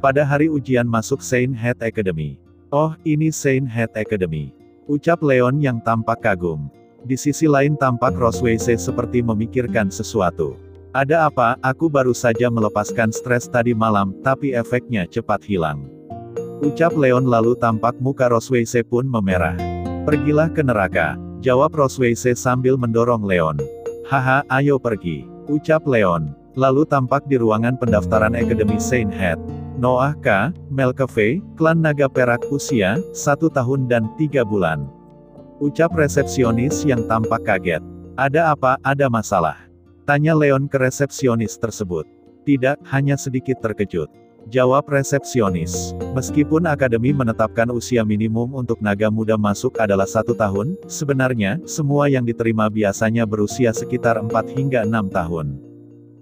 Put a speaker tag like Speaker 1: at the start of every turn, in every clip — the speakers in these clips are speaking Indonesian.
Speaker 1: Pada hari ujian masuk Saint Head Academy. Oh, ini Saint Head Academy. Ucap Leon yang tampak kagum. Di sisi lain tampak Rosweyse seperti memikirkan sesuatu. Ada apa, aku baru saja melepaskan stres tadi malam, tapi efeknya cepat hilang. Ucap Leon lalu tampak muka Rosweyse pun memerah. Pergilah ke neraka, jawab Rosweyse sambil mendorong Leon. Haha, ayo pergi, ucap Leon. Lalu tampak di ruangan pendaftaran Akademi Saint Head. Noah K. Melkeve, klan naga perak usia, 1 tahun dan 3 bulan. Ucap resepsionis yang tampak kaget. Ada apa, ada masalah? Tanya Leon ke resepsionis tersebut. Tidak, hanya sedikit terkejut. Jawab resepsionis. Meskipun akademi menetapkan usia minimum untuk naga muda masuk adalah 1 tahun, sebenarnya, semua yang diterima biasanya berusia sekitar 4 hingga 6 tahun.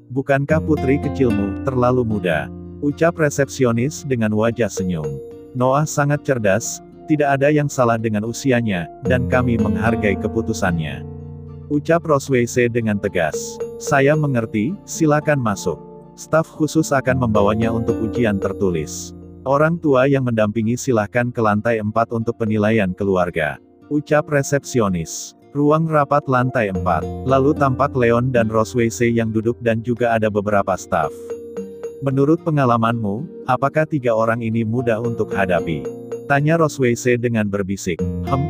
Speaker 1: Bukankah putri kecilmu terlalu muda? Ucap resepsionis dengan wajah senyum. Noah sangat cerdas, tidak ada yang salah dengan usianya, dan kami menghargai keputusannya. Ucap Rosweyse dengan tegas. Saya mengerti, silakan masuk. Staf khusus akan membawanya untuk ujian tertulis. Orang tua yang mendampingi silahkan ke lantai 4 untuk penilaian keluarga. Ucap resepsionis. Ruang rapat lantai 4. Lalu tampak Leon dan Rosweyse yang duduk dan juga ada beberapa staf. Menurut pengalamanmu, apakah 3 orang ini mudah untuk hadapi? Tanya Rosweyse dengan berbisik.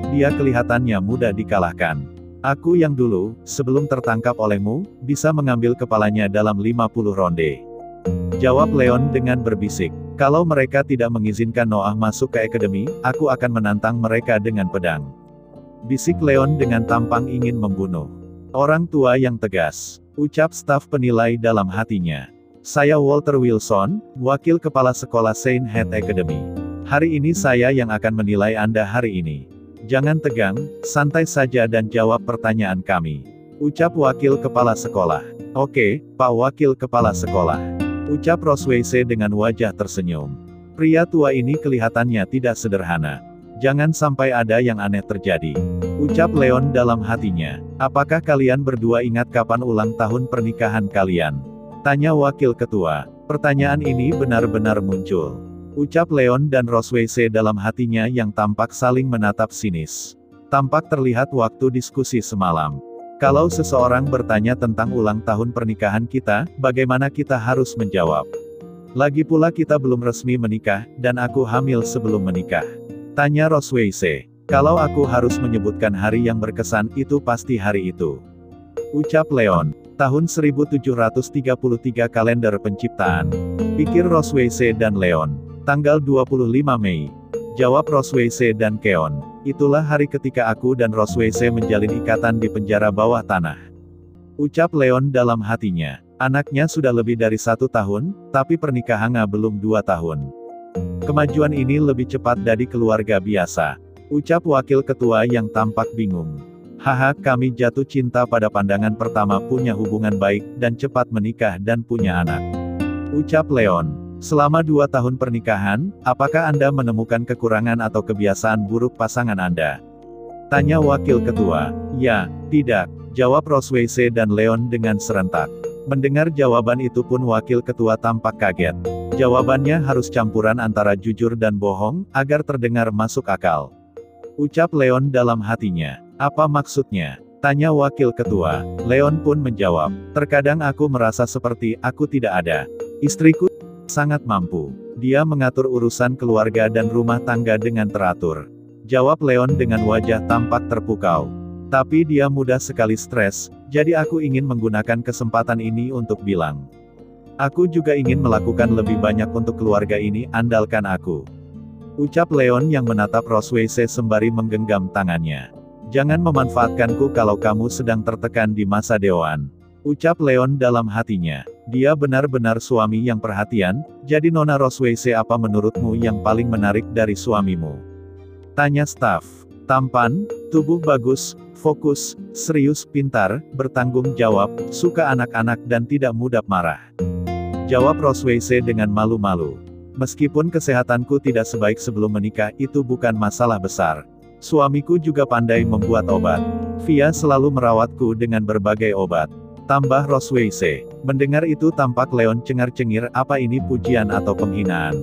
Speaker 1: Dia kelihatannya mudah dikalahkan. Aku yang dulu, sebelum tertangkap olehmu, bisa mengambil kepalanya dalam 50 ronde. Jawab Leon dengan berbisik. Kalau mereka tidak mengizinkan Noah masuk ke akademi, aku akan menantang mereka dengan pedang. Bisik Leon dengan tampang ingin membunuh. Orang tua yang tegas. Ucap staf penilai dalam hatinya. Saya Walter Wilson, wakil kepala sekolah Saint Head Academy. Hari ini saya yang akan menilai Anda hari ini. Jangan tegang, santai saja dan jawab pertanyaan kami. Ucap wakil kepala sekolah. Oke, Pak Wakil Kepala Sekolah. Ucap Rosweyse dengan wajah tersenyum. Pria tua ini kelihatannya tidak sederhana. Jangan sampai ada yang aneh terjadi. Ucap Leon dalam hatinya. Apakah kalian berdua ingat kapan ulang tahun pernikahan kalian? Tanya wakil ketua. Pertanyaan ini benar-benar muncul. Ucap Leon dan Rosweyse dalam hatinya yang tampak saling menatap sinis. Tampak terlihat waktu diskusi semalam. Kalau seseorang bertanya tentang ulang tahun pernikahan kita, bagaimana kita harus menjawab? Lagi pula kita belum resmi menikah, dan aku hamil sebelum menikah. Tanya Rosweyse. Kalau aku harus menyebutkan hari yang berkesan, itu pasti hari itu. Ucap Leon. Tahun 1733 kalender penciptaan. Pikir Rosweyse dan Leon. Tanggal 25 Mei. Jawab Rosweyse dan Keon. Itulah hari ketika aku dan Rosweyse menjalin ikatan di penjara bawah tanah. Ucap Leon dalam hatinya. Anaknya sudah lebih dari 1 tahun, tapi pernikahannya belum 2 tahun. Kemajuan ini lebih cepat dari keluarga biasa. Ucap wakil ketua yang tampak bingung. Haha, kami jatuh cinta pada pandangan pertama, punya hubungan baik, dan cepat menikah dan punya anak. Ucap Leon. Selama 2 tahun pernikahan, apakah Anda menemukan kekurangan atau kebiasaan buruk pasangan Anda? Tanya wakil ketua. Ya, tidak, jawab Rosweyse dan Leon dengan serentak. Mendengar jawaban itu pun wakil ketua tampak kaget. Jawabannya harus campuran antara jujur dan bohong, agar terdengar masuk akal. Ucap Leon dalam hatinya. Apa maksudnya? Tanya wakil ketua. Leon pun menjawab. Terkadang aku merasa seperti aku tidak ada. Istriku sangat mampu. Dia mengatur urusan keluarga dan rumah tangga dengan teratur. Jawab Leon dengan wajah tampak terpukau. Tapi dia mudah sekali stres, jadi aku ingin menggunakan kesempatan ini untuk bilang. Aku juga ingin melakukan lebih banyak untuk keluarga ini, andalkan aku. Ucap Leon yang menatap Rosweyse sembari menggenggam tangannya. Jangan memanfaatkanku kalau kamu sedang tertekan di masa dewaan. Ucap Leon dalam hatinya. Dia benar-benar suami yang perhatian, jadi Nona Rosweyse apa menurutmu yang paling menarik dari suamimu? Tanya staf. Tampan, tubuh bagus, fokus, serius, pintar, bertanggung jawab, suka anak-anak dan tidak mudah marah. Jawab Rosweyse dengan malu-malu. Meskipun kesehatanku tidak sebaik sebelum menikah, itu bukan masalah besar. Suamiku juga pandai membuat obat. Via selalu merawatku dengan berbagai obat. Tambah Rosweyse. Mendengar itu tampak Leon cengar-cengir, apa ini pujian atau penghinaan?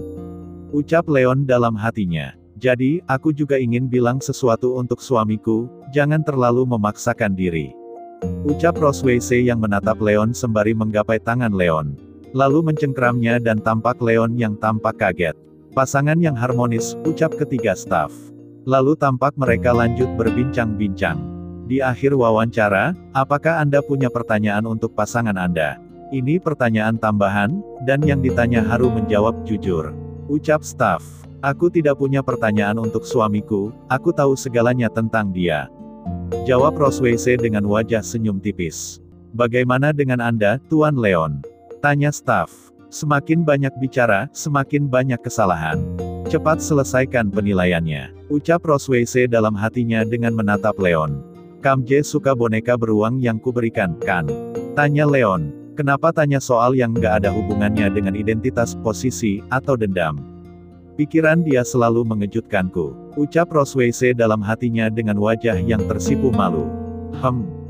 Speaker 1: Ucap Leon dalam hatinya. Jadi, aku juga ingin bilang sesuatu untuk suamiku, jangan terlalu memaksakan diri. Ucap Roswayse yang menatap Leon sembari menggapai tangan Leon. Lalu mencengkeramnya dan tampak Leon yang tampak kaget. Pasangan yang harmonis, ucap ketiga staf. Lalu tampak mereka lanjut berbincang-bincang. Di akhir wawancara, apakah Anda punya pertanyaan untuk pasangan Anda? Ini pertanyaan tambahan, dan yang ditanya Haru menjawab jujur. Ucap staf. Aku tidak punya pertanyaan untuk suamiku, aku tahu segalanya tentang dia. Jawab Roswayse dengan wajah senyum tipis. Bagaimana dengan Anda, Tuan Leon? Tanya staf. Semakin banyak bicara, semakin banyak kesalahan. Cepat selesaikan penilaiannya. Ucap Roswayse dalam hatinya dengan menatap Leon. Kamje suka boneka beruang yang kuberikan, kan? Tanya Leon. Kenapa tanya soal yang nggak ada hubungannya dengan identitas, posisi, atau dendam? Pikiran dia selalu mengejutkanku. Ucap Roswayse dalam hatinya dengan wajah yang tersipu malu.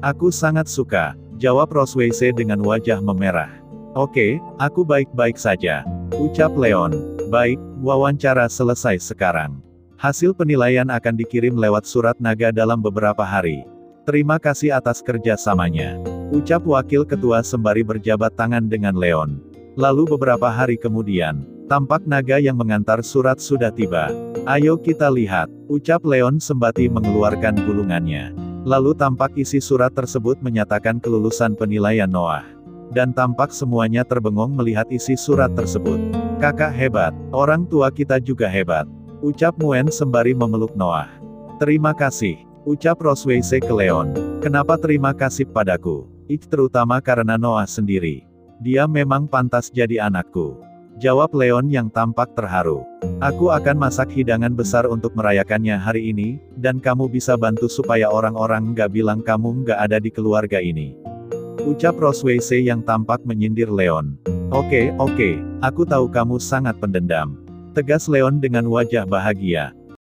Speaker 1: Aku sangat suka. Jawab Roswayse dengan wajah memerah. Oke, aku baik-baik saja. Ucap Leon. Baik, wawancara selesai sekarang. Hasil penilaian akan dikirim lewat surat naga dalam beberapa hari. Terima kasih atas kerjasamanya. Ucap wakil ketua sembari berjabat tangan dengan Leon. Lalu beberapa hari kemudian, tampak naga yang mengantar surat sudah tiba. Ayo kita lihat, ucap Leon sembari mengeluarkan gulungannya. Lalu tampak isi surat tersebut menyatakan kelulusan penilaian Noah. Dan tampak semuanya terbengong melihat isi surat tersebut. Kakak hebat, orang tua kita juga hebat. Ucap Muen sembari memeluk Noah. Terima kasih, ucap Roswayse ke Leon. Kenapa terima kasih padaku? Terutama karena Noah sendiri. Dia memang pantas jadi anakku. Jawab Leon yang tampak terharu. Aku akan masak hidangan besar untuk merayakannya hari ini, dan kamu bisa bantu supaya orang-orang nggak bilang kamu nggak ada di keluarga ini. Ucap Roswayse yang tampak menyindir Leon. Oke, aku tahu kamu sangat pendendam. Tegas Leon dengan wajah bahagia.